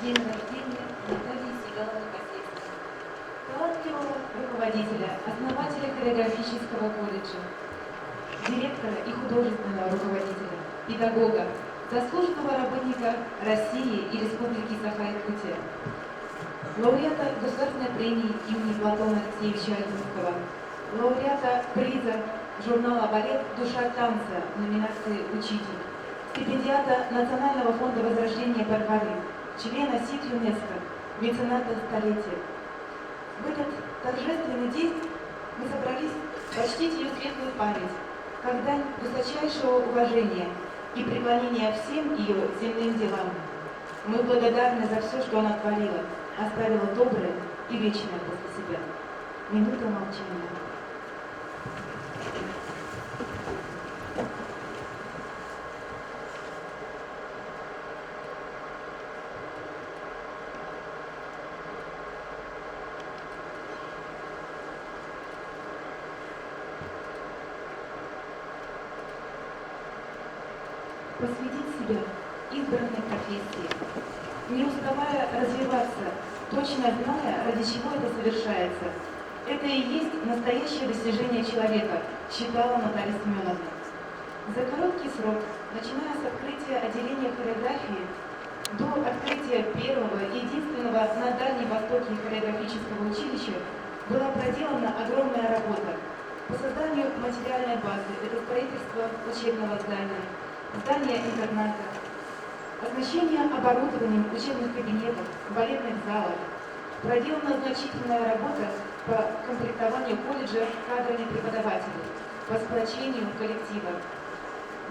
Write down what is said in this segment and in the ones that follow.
день рождения Натальи Сигаловой-Косельской, талантливого руководителя, основателя хореографического колледжа, директора и художественного руководителя, педагога, заслуженного работника России и Республики Саха-Якутия, лауреата Государственной премии имени Платона Алексеевича Альтинского, лауреата приза журнала «Балет. Душа танца» в номинации «Учитель», стипендиата Национального фонда возрождения Барбары, члена СИД ЮНЕСКО, мецената столетия. В этот торжественный день мы собрались почтить ее светлую память, как дань высочайшего уважения и преклонения всем ее земным делам. Мы благодарны за все, что она творила, оставила доброе и вечное после себя. Минута молчания. Посвятить себя избранной профессии, не уставая развиваться, точно зная, ради чего это совершается. Это и есть настоящее достижение человека, считала Наталья Семеновна. За короткий срок, начиная с открытия отделения хореографии до открытия первого и единственного на Дальнем Востоке хореографического училища, была проделана огромная работа по созданию материальной базы. Это строительство учебного здания интерната, оснащение оборудованием учебных кабинетов, балетных залов. Проделана значительная работа по комплектованию колледжа кадрами преподавателей, по сплочению коллектива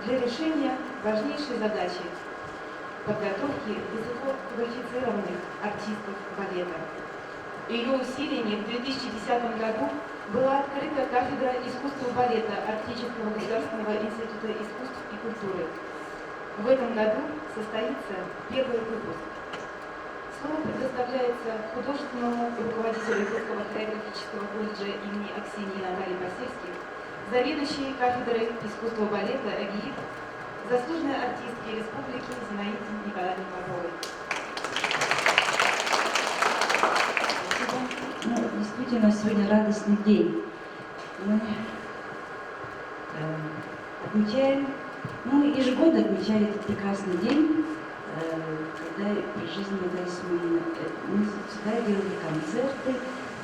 для решения важнейшей задачи – подготовки высококвалифицированных артистов балета. Ее усилиями в 2010 году была открыта кафедра искусства балета Арктического государственного института искусств и культуры. В этом году состоится первый выпуск. Слово предоставляется художественному руководителю Якутского хореографического колледжа имени Аксиньи Натальи Косельской, заведующей кафедрой искусства балета ЭГИИ, заслуженной артистке Республики Зинаиде Николаевне Поповой. Действительно, сегодня радостный день. Мы ежегодно отмечаем этот прекрасный день, когда при жизни Натальи Семеновны мы всегда делали концерты,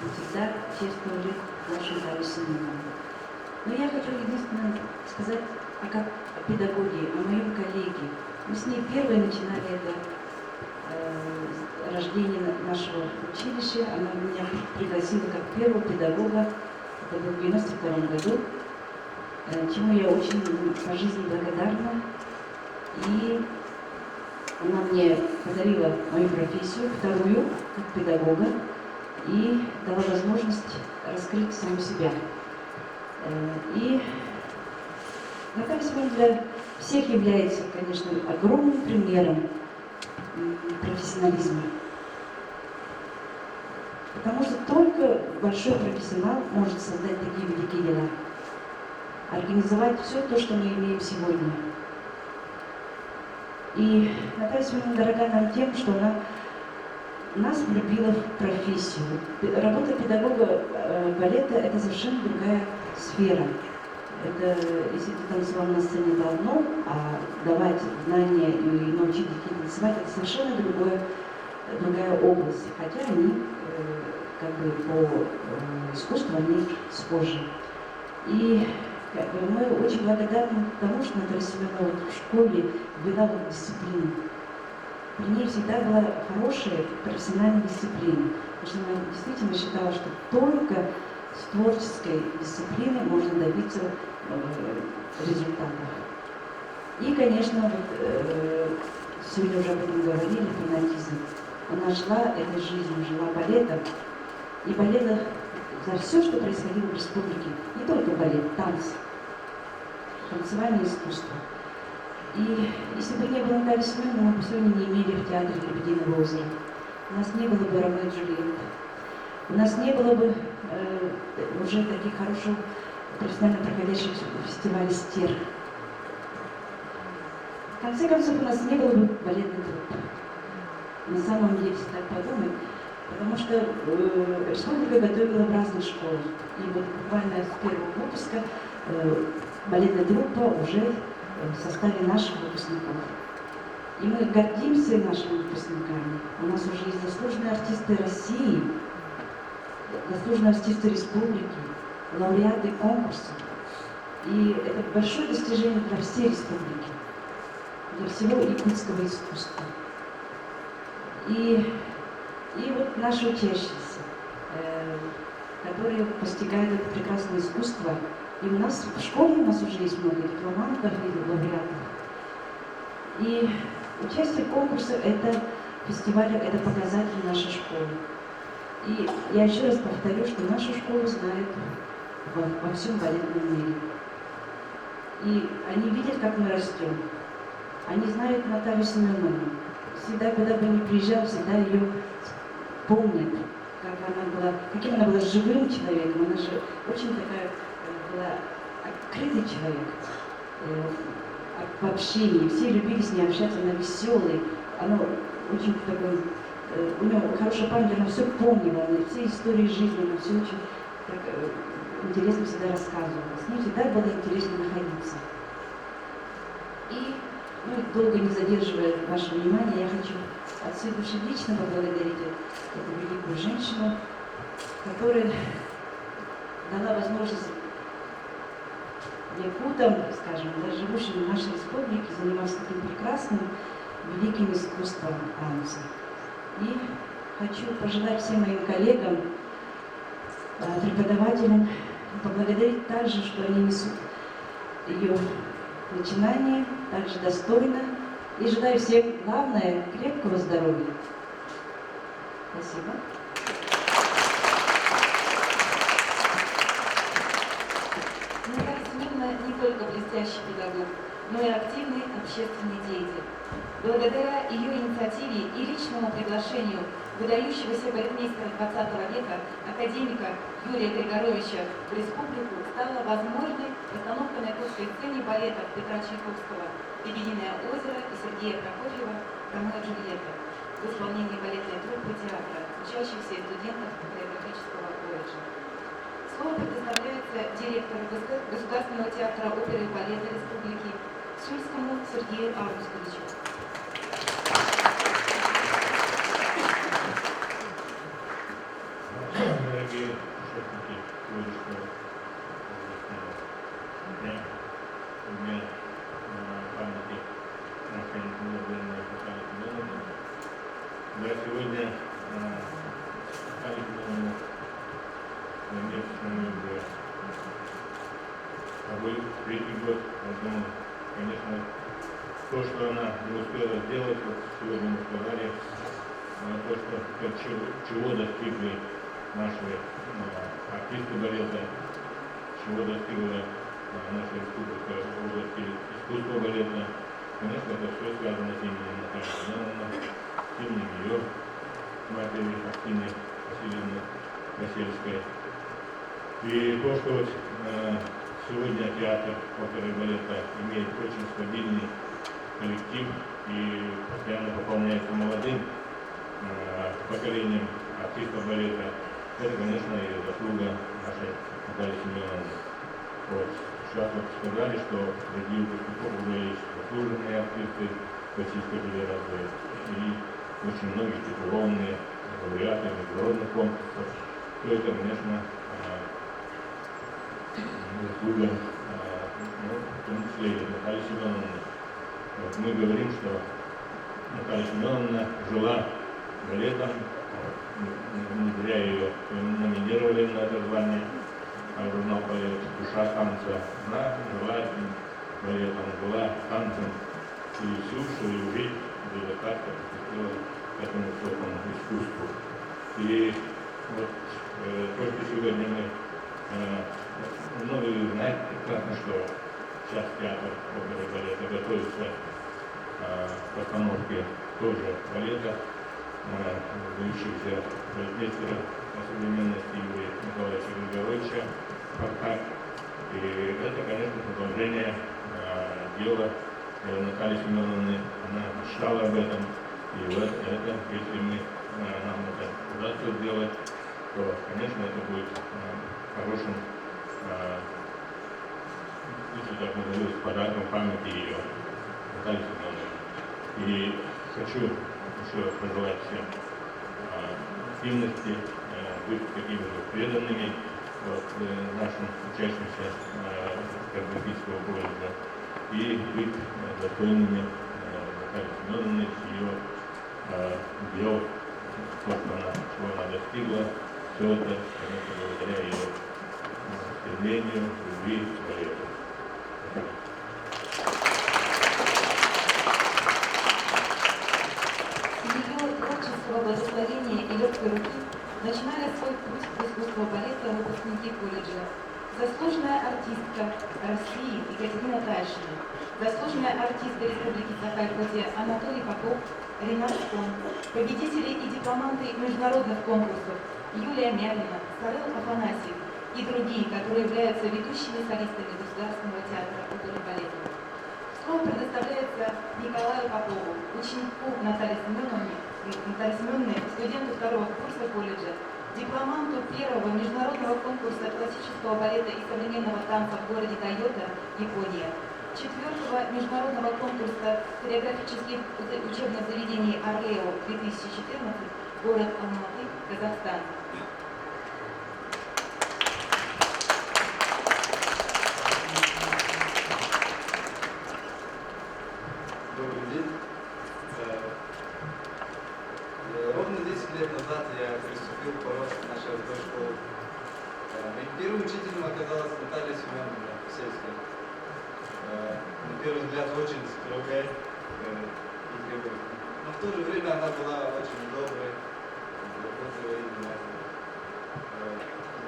мы всегда чествовали нашу Наталью Семеновну. Но я хочу единственное сказать о педагоге, о моем коллеге. Мы с ней первые начинали это рождение нашего училища. Она меня пригласила как первого педагога, это было в 1992 году, чему я очень по жизни благодарна. И она мне подарила мою профессию, вторую, как педагога, и дала возможность раскрыть саму себя. И Наталья Семеновна для всех является, конечно, огромным примером профессионализма. Потому что только большой профессионал может создать такие великие дела. Организовать все то, что мы имеем сегодня. И Наталья Семеновна дорога нам тем, что она нас влюбила в профессию. Работа педагога балета – это совершенно другая сфера. Это, если ты танцевал на сцене давно, а давать знания и научить детей танцевать – это совершенно другая область. Хотя они как бы по искусству они схожи. И мы очень благодарны тому, что Наталья Семеновна в школе ввела в дисциплину. При ней всегда была хорошая профессиональная дисциплина. Потому что она действительно считала, что только с творческой дисциплиной можно добиться результатов. И, конечно, сегодня уже об этом говорили, фанатизм. Она жила этой жизнью, жила балетом. И балета за все, что происходило в республике, не только балет, танцы, танцевальное искусство. И если бы не было Натальи Семеновны, мы бы сегодня не имели в театре «Лебединого озера». У нас не было бы Ромео и Джульетты. У нас не было бы уже таких хороших профессионально проходящих фестивалей «Стер». В конце концов, у нас не было бы балетной труппы. на самом деле, если так подумать, потому что республика готовила в разных школах. И вот буквально с первого выпуска балетная труппа уже в составе наших выпускников. И мы гордимся нашими выпускниками. У нас уже есть заслуженные артисты России, заслуженные артисты республики, лауреаты конкурсов. И это большое достижение для всей республики, для всего якутского искусства. И вот наши учащиеся, которые постигают это прекрасное искусство. И у нас в школе у нас уже есть много дипломантов и лауреатов. И участие в конкурсах это фестивале, это показатель нашей школы. И я еще раз повторю, что нашу школу знают во всем балетном мире. И они видят, как мы растем. Они знают Наталью Семеновну. Всегда, куда бы ни приезжал, всегда ее помнят, каким она была живым человеком. Она же очень такая была открытый человек в общении. Все любили с ней общаться, она веселая. Она очень такой, у нее хорошая память, она все помнила, она все истории жизни, она все очень так, интересно всегда рассказывала. С ней всегда было интересно находиться. И, долго не задерживая ваше внимание, я хочу от всей души лично поблагодарить эту великую женщину, которая дала возможность якутам, скажем, даже живущим в нашей республике, заниматься таким прекрасным, великим искусством танца. И хочу пожелать всем моим коллегам, преподавателям, поблагодарить также, что они несут ее начинание также достойно. И желаю всем, главное, крепкого здоровья. Спасибо. Наталья Семеновна не только блестящий педагог, но и активный общественный деятель. Благодаря ее инициативе и личному приглашению выдающегося балетмейстера 20 века, академика Юрия Григоровича в республику, стала возможной постановка на якутской сцене балетов Петра Чайковского «Лебединое озеро» и Сергея Прокофьева «Ромео и Джульетта» в исполнении балетной труппы театра, учащихся и студентов хореографического колледжа. Слово предоставляется директору Государственного театра оперы и балета Республики Сульскому Сергею Августовичу. Дорогие участники сегодняшнего дня, дня памяти нашей незабвенной Натальи Семеновны. Да, сегодня Наталья Семеновна нет с нами уже третий год, поэтому, конечно, то, что она не успела сделать, вот сегодня мы сказали, то, чего достигли наши артисты балета, чего достигла наша республика в области искусства балета. Конечно, это все связано с именем Натальи Семеновны, с именем ее матери Актины Васильевны Васильевской. И то, что вот, сегодня театр оперы и балета имеет очень стабильный коллектив и постоянно пополняется молодым поколением артистов балета, это, конечно, и заслуга нашей Натальи Семеновны. Вот. Сейчас вот сказали, что среди выпускников уже есть заслуженные артисты Российской Федерации и очень многие титулованные лауреаты международных конкурсов. Все это, конечно, заслуга, в том числе и Натальи Семеновны. Вот мы говорим, что Наталья Семеновна жила балетом, не зря ее номинировали на это звание, журнал «Балет. Душа танца». Она жила этим балетом, жила танцем и всю свою жизнь до конца посвятила этому высокому искусству. И вот то, что сегодня мы, вы знаете прекрасно, что сейчас театр оперы и балета готовится к постановке тоже балета выдающегося балетмейстера по современности Юрия Николаевича Григоровича «Спартак». И это, конечно, продолжение дела Натальи Семеновны. Она мечтала об этом, И вот это, если нам это удастся сделать, то, конечно, это будет хорошим, если так назову, подарком памяти ее, Натальи Семеновны. И хочу еще пожелать всем активности, быть такими же преданными нашим учащимся Казбекийского колледжа и быть достойными Натальи Семеновны с ее дел, то, чего она достигла. Все это, конечно, благодаря ее стремлению, любви к балету. Ее творческого благословения и легкой руки начинали свой путь в искусство балета выпускники колледжа. Заслуженная артистка России Екатерина Тайшина, заслуженная артистка Республики Саха-Якутия Анатолий Попов, Ренат Скон, победители и дипломанты международных конкурсов Юлия Мялина, Сарел Афанасьев и другие, которые являются ведущими солистами Государственного театра оперы и балета. Слово предоставляется Николаю Попову, ученику Натальи Семеновны, студенту второго курса колледжа, дипломанту первого международного конкурса классического балета и современного танца в городе Тойота, Япония, четвертого международного конкурса хореографических учебных заведений Орлео 2014, город Алматы, Казахстан. Добрый день. Ровно 10 лет назад я приступил к порог нашей родной школы. Моим первым учителем оказалась Наталья Семеновна Писельская. На первый взгляд очень строгая и требовательная. Но в то же время она была очень доброй, заботливой и внимательной.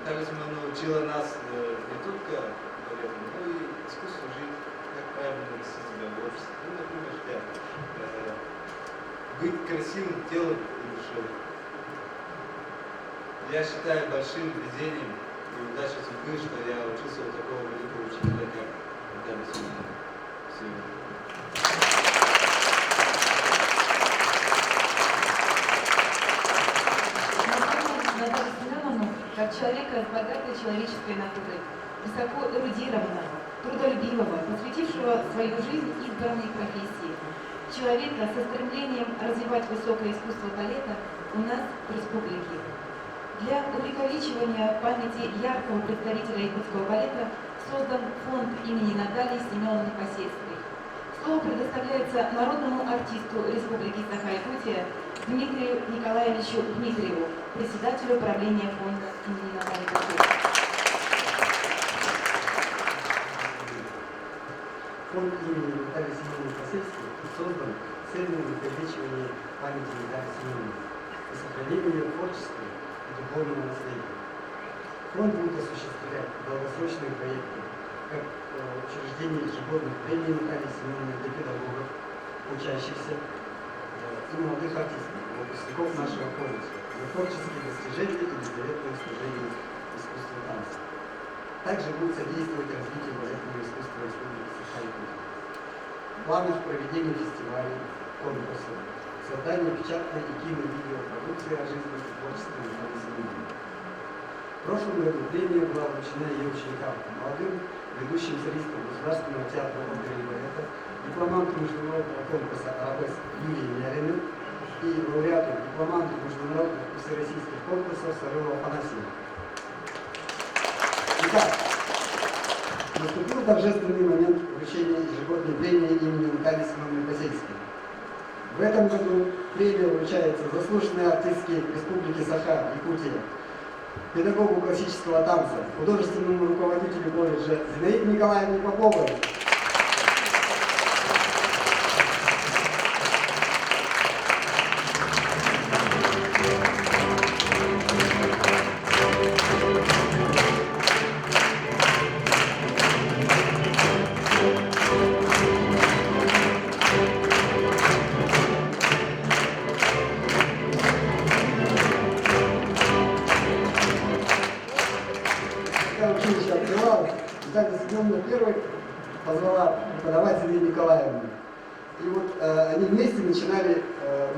Наталья Семеновна учила нас не только балету, но и искусству жить, как правильно вести себя в обществе. Ну, например, быть красивым телом и душой. Я считаю большим везением и удачей судьбы, что я учился у такого великого учителя, как Наталья Семеновна. Наталью Семеновну как человека с богатой человеческой натурой, высоко эрудированного, трудолюбивого, посвятившего свою жизнь избранной профессии, человека со стремлением развивать высокое искусство балета у нас в республике. Для увековечивания памяти яркого представителя якутского балета создан фонд имени Натальи Семеновны Посельской. Слово предоставляется народному артисту Республики Саха-Якутия Дмитрию Николаевичу Дмитриеву, председателю правления фонда имени Натальи Посельской. Фонд имени Натальи Семеновны Посельской создан с целью увековечивания памяти Натальи Семеновны и сохранения ее творческого и духовного наследия. Фонд будет осуществлять долгосрочные проекты, как учреждение ежегодных премий Натальи Семеновны для педагогов, учащихся и молодых артистов, выпускников нашего колледжа, за творческие достижения и беззаветное служение искусству танца. Также будет содействовать развитию балетного искусства Республики Саха-Якутия. В планах проведения фестивалей, конкурсов, создание печатной и кино-видеопродукции о жизни и творчестве Натальи Семеновны. В прошлом году премия была вручена ее ученикам, молодым ведущим солистам Государственного театра оперы и балета, дипломанту международного конкурса «Арабеск» Юлии Мялиной и лауреату дипломанту международных и всероссийских конкурсов Сарелу Афанасьеву. Итак, наступил торжественный момент вручения ежегодной премии имени Натальи Семеновны Посельской. В этом году премия вручается заслуженной артистке Республики Саха-Якутия, педагогу классического танца, художественному руководителю колледжа Зинаиде Николаевне Поповой. Когда училище открывалось, Наталья Семеновна первой позвала преподавателей Николаевну. И вот они вместе начинали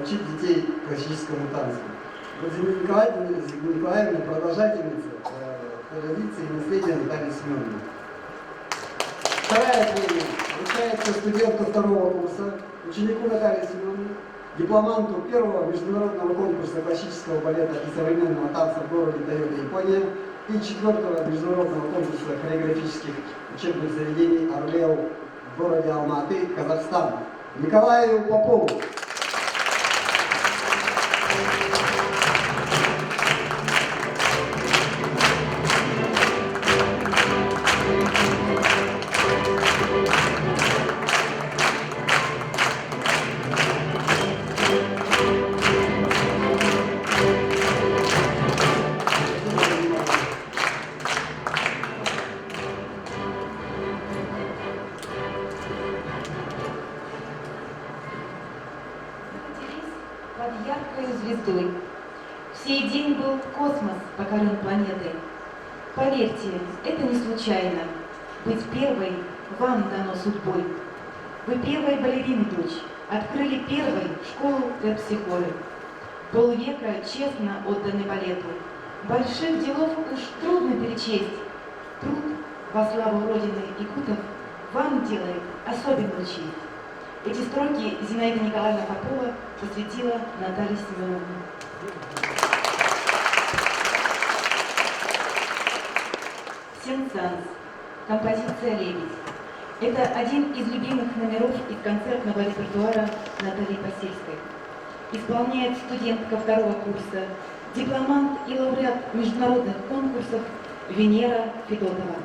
учить детей классическому танцу. Вот Зинаида Николаевна продолжательница традиции и наследия Натальи Семеновны. Вторая премия вручается студенту второго курса, ученику Натальи Семеновны, дипломанту первого международного конкурса классического балета и современного танца в городе Тойота, Япония, и четвертого международного конкурса хореографических учебных заведений «Орлео» в городе Алматы, Казахстан, Николаю Попову. Под яркой звездой. В сей день был космос покорен планетой. Поверьте, это не случайно. Быть первой вам дано судьбой. Вы первой балерины, дочь, открыли первой школу терпсихоры. Полвека честно отданы балету. Больших делов уж трудно перечесть. Труд во славу Родины якутов вам делает особенную честь. Эти строки Зинаида Николаевна Попова посвятила Наталье Семеновне. Сен-Санс. Композиция «Лебедь». Это один из любимых номеров из концертного репертуара Натальи Посельской. Исполняет студентка второго курса, дипломант и лауреат международных конкурсов Венера Федотова.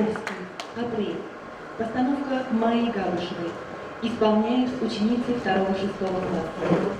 Польский, Апрель. Постановка Майи Габышевой. Исполняют ученицы 2-6 класса.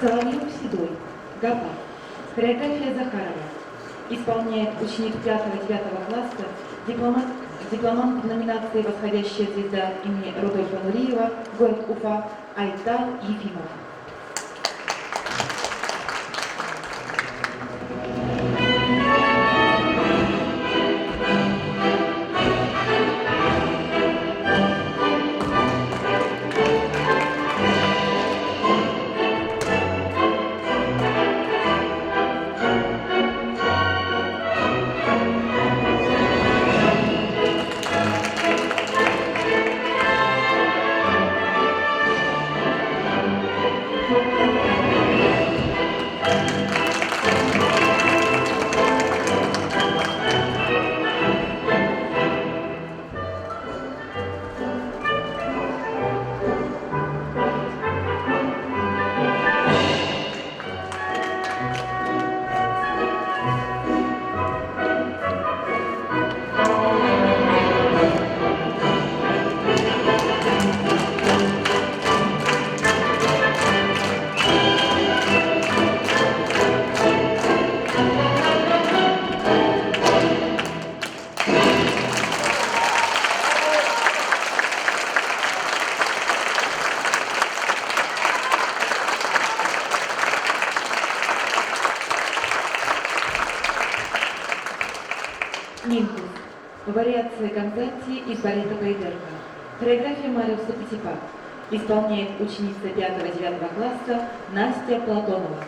Соловьев Седой, Гапа. Хореография Захарова. Исполняет ученик 5-9 класса, дипломант в номинации «Восходящая звезда» имени Рудольфа Нуриева, город Уфа, Айтал Ефимов. Минкус. Вариация Гамзати из балета Байдерка. Хореография Мариуса Пятипа. Исполняет ученица 5-9 класса Настя Платонова.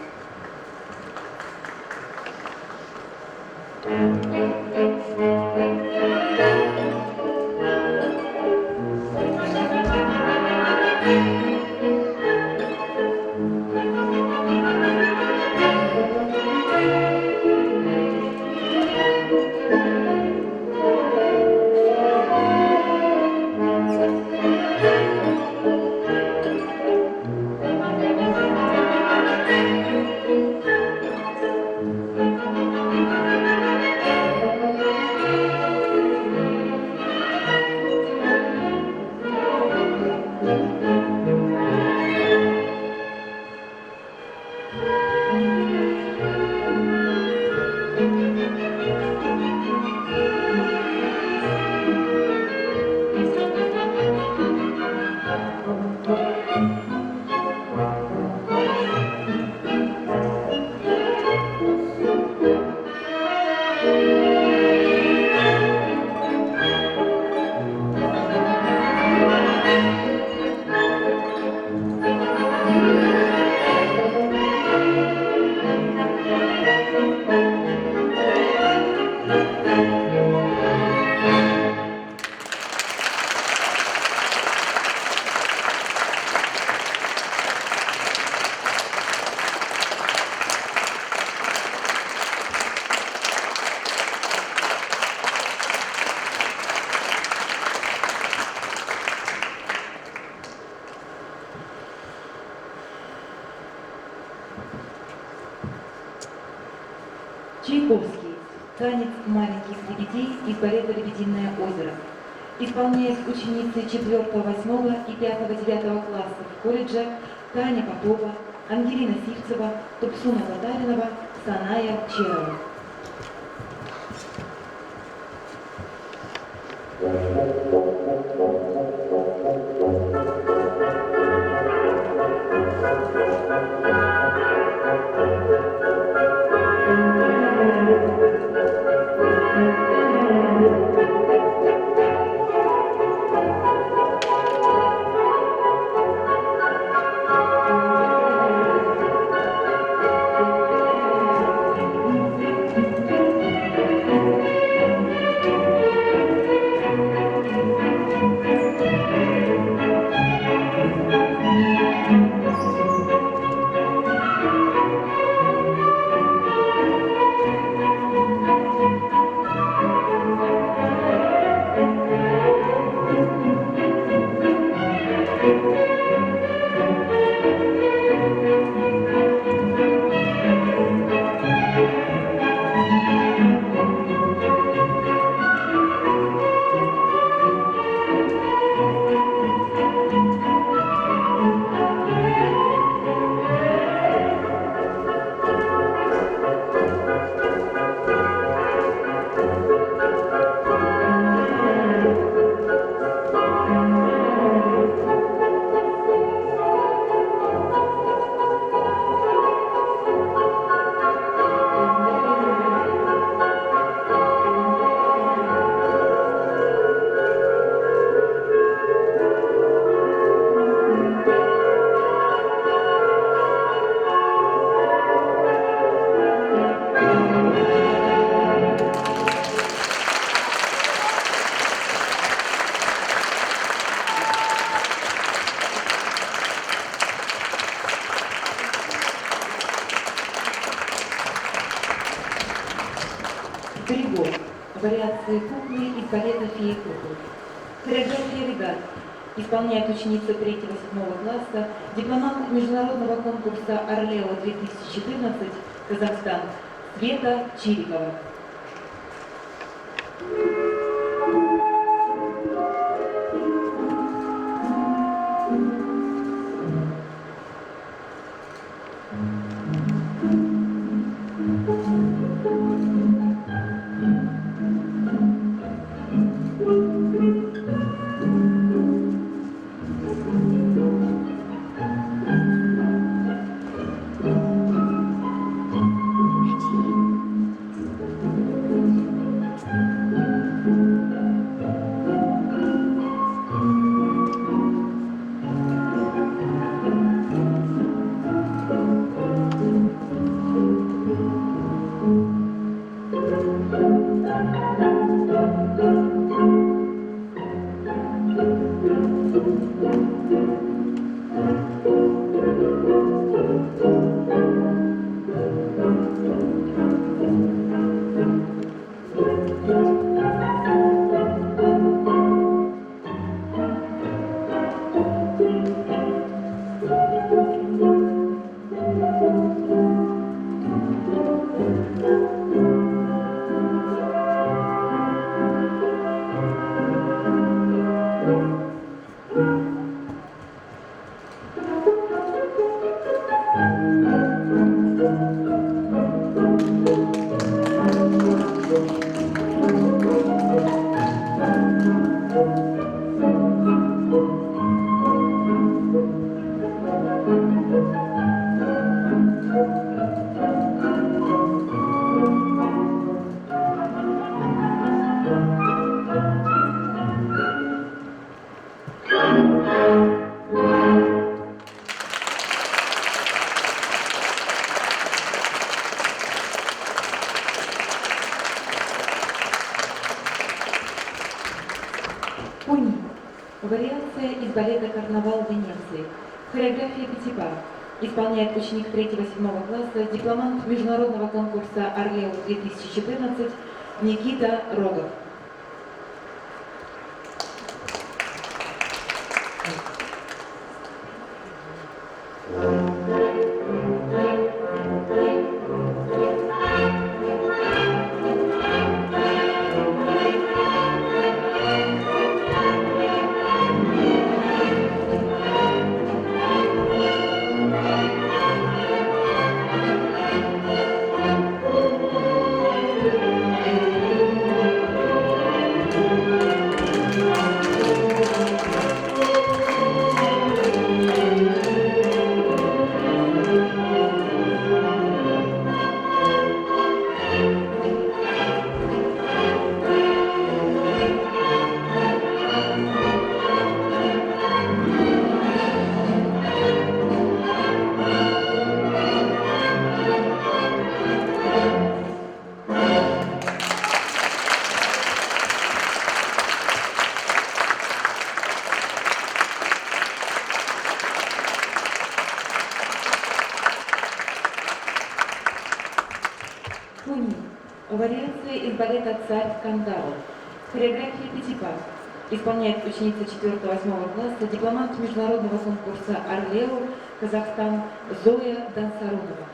Чайковский. Танец маленьких лебедей из балета «Лебединое озеро». Исполняет ученицы 4, 8 и 5-9 классов колледжа Таня Попова, Ангелина Сивцева, Тупсуна Татаринова, Саная Черова. Григор. Вариации куклы из балета «Феи куклы». Хореография «Регат». Исполняет ученица 3-7 класса, дипломант международного конкурса «Орлео-2014» Казахстан Света Чирикова. Фуни. Вариация из балета «Карнавал» Венеции. Хореография «Пятипар». Исполняет ученик 3-7 класса, дипломант международного конкурса «Орлео-2014» Никита Рогов. Фуни. Вариация из балета «Царь Кандал». Хореография «Пятипар». Исполняет ученица 4-8 класса, дипломант международного конкурса «Орлео», Казахстан, Зоя Дансарунова.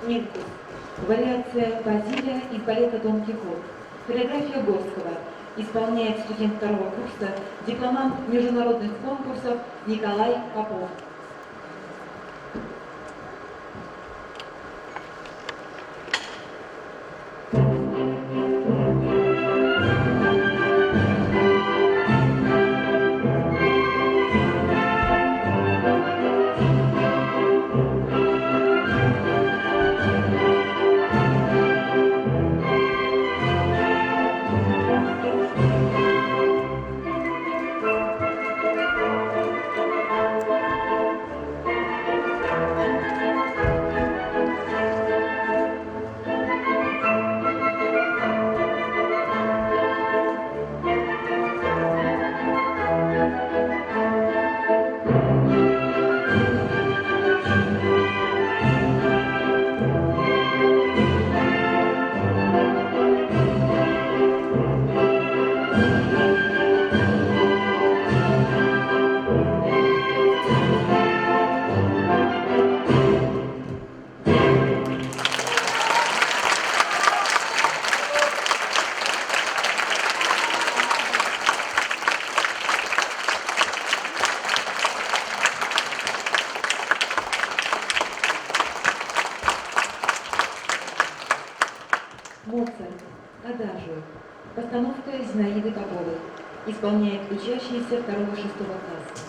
Нинкус. Вариация Базилия из балета «Дон Кихот». Хореография Горского. Исполняет студент 2-го курса, дипломант международных конкурсов Николай Попов. Адажио. Постановка Зинаиды Поповой. Исполняет учащиеся 2-6 класса.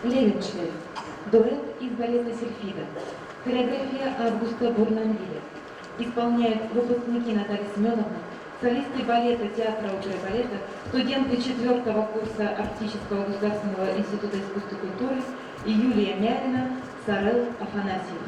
Левеншель. Дуэт из балета «Сильфида». Хореография Августа Бурнамвиля. Исполняют выпускники Наталья Семеновна, солисты балета театра оперы и балета, студенты 4-го курса Арктического государственного института искусств и культуры и Юлия Мярина, Сарел Афанасьев.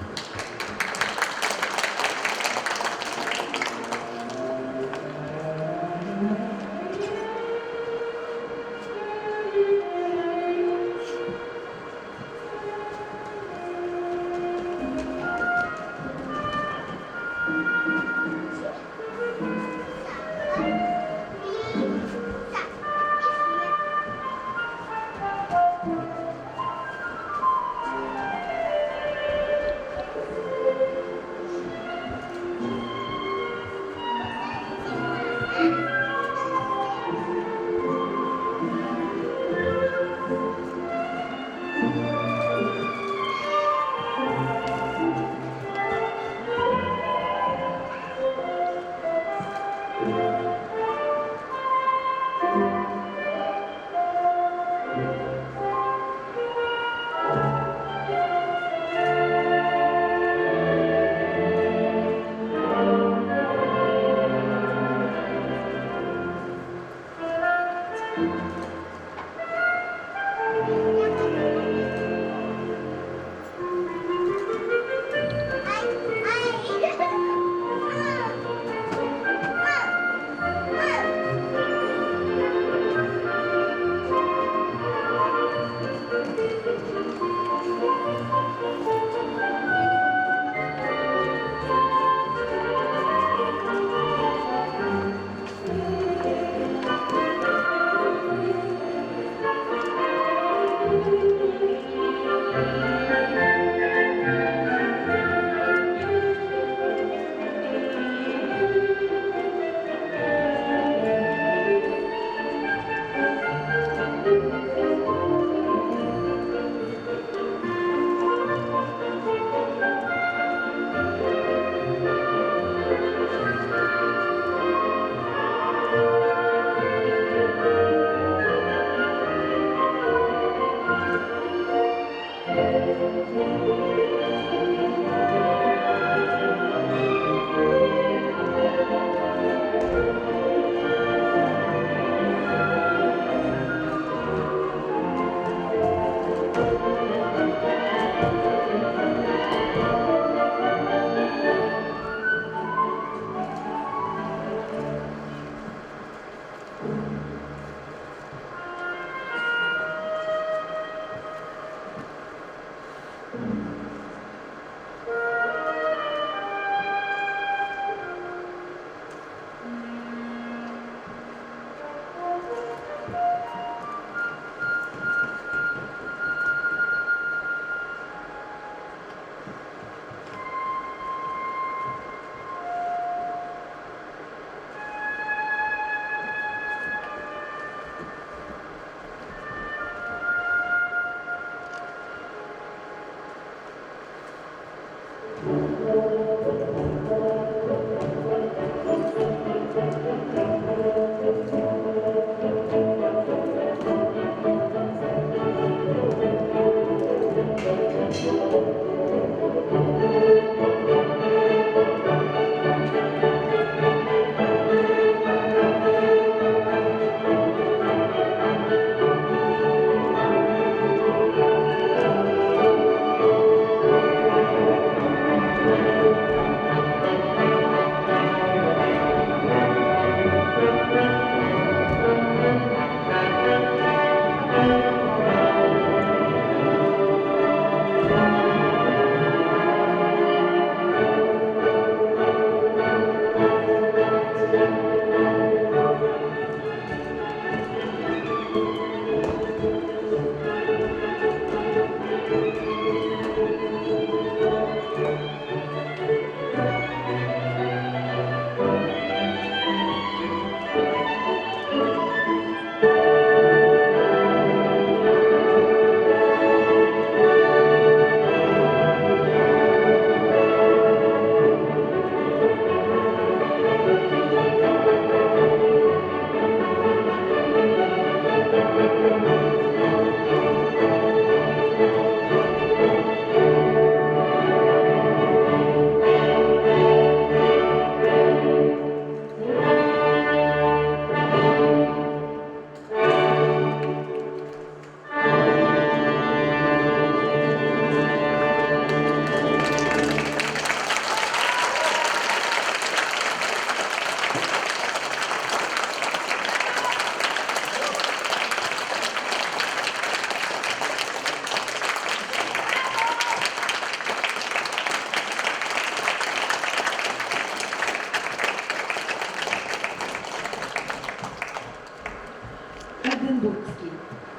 Ольденбургский.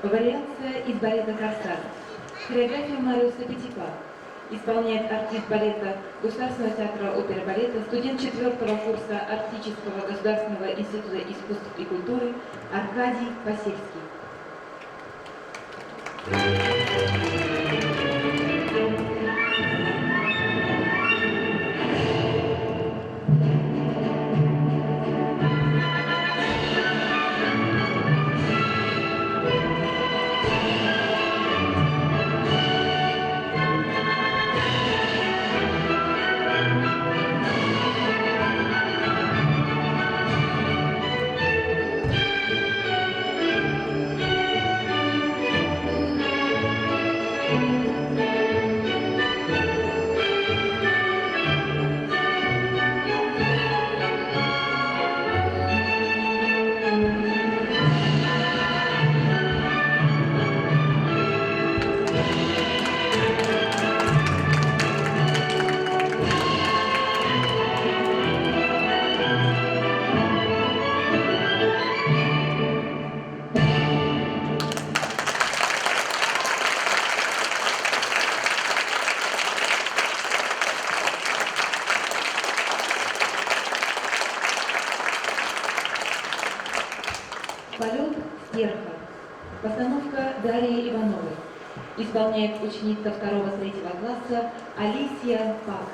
Вариация из балета «Корсар». Хореография Мариуса Пятипа. Исполняет артист балета Государственного театра оперы и балета, студент 4-го курса Арктического государственного института искусств и культуры Аркадий Посельский. Полет стерха. Постановка Дарьи Ивановой. Исполняет ученица 2-3 класса Алисия Пак.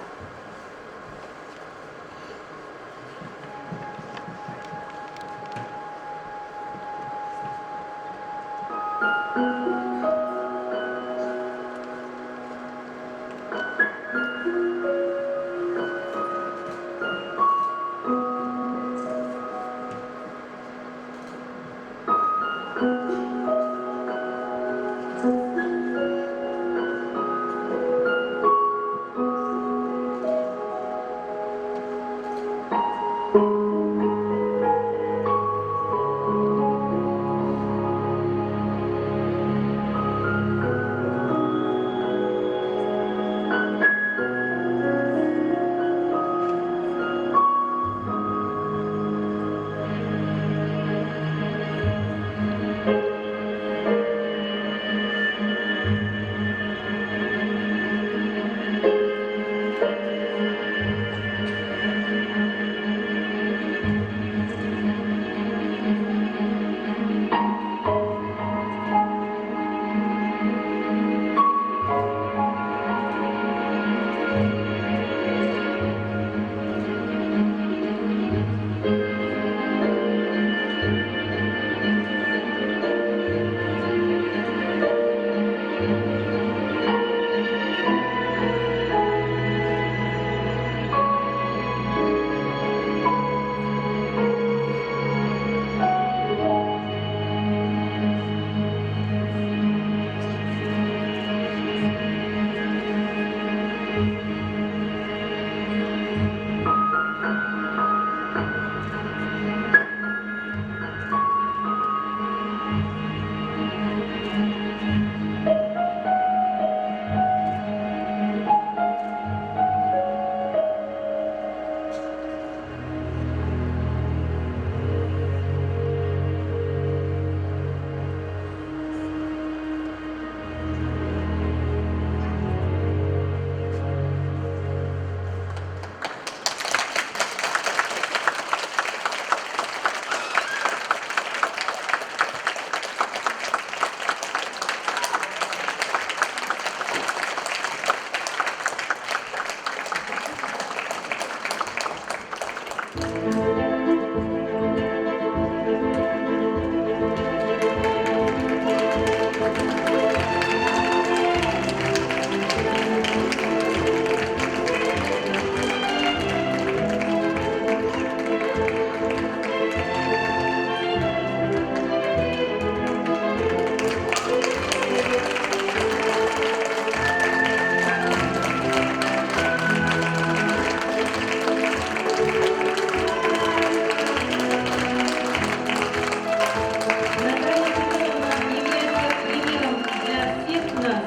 Наталья Петровна является примером для всех нас,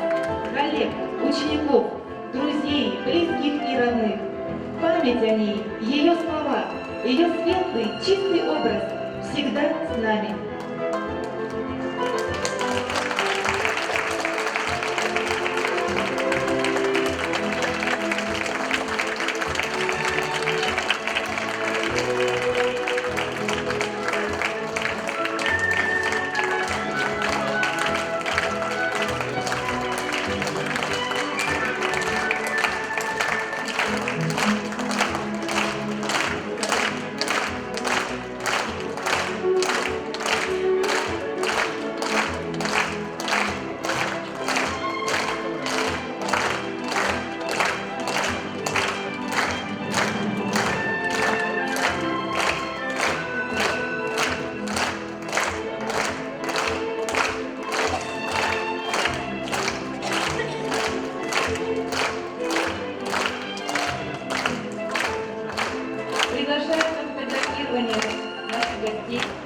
коллег, учеников, друзей, близких и родных. Память о ней, ее слова, ее светлый, чистый образ всегда с нами. Приглашаю на фотографирование наших гостей.